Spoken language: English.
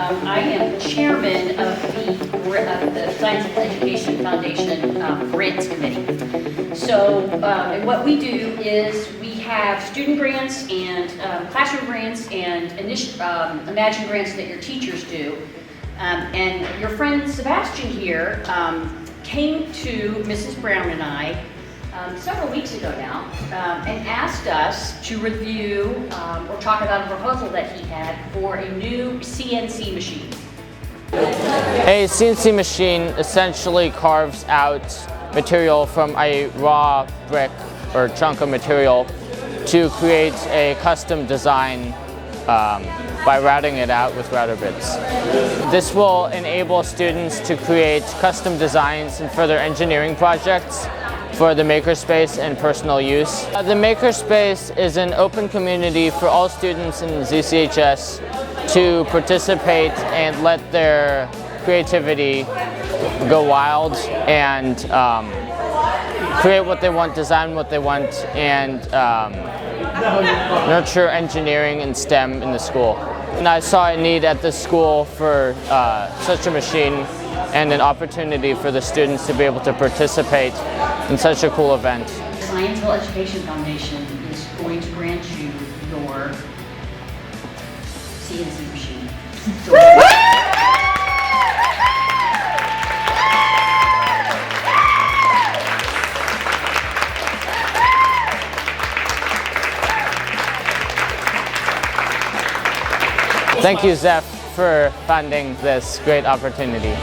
I am chairman of the Science and Education Foundation Grants Committee. So what we do is we have student grants and classroom grants and Imagine grants that your teachers do. And your friend Sebastian here came to Mrs. Brown and I several weeks ago now and asked us to review or talk about a proposal that he had for a new CNC machine. A CNC machine essentially carves out material from a raw brick or chunk of material to create a custom design by routing it out with router bits. This will enable students to create custom designs and further engineering projects for the Makerspace and personal use. The Makerspace is an open community for all students in ZCHS to participate and let their creativity go wild and create what they want, design what they want, and nurture engineering and STEM in the school. And I saw a need at this school for such a machine and an opportunity for the students to be able to participate in such a cool event. The Science and Education Foundation is going to grant you your CNC machine. Thank you, ZEF, for funding this great opportunity.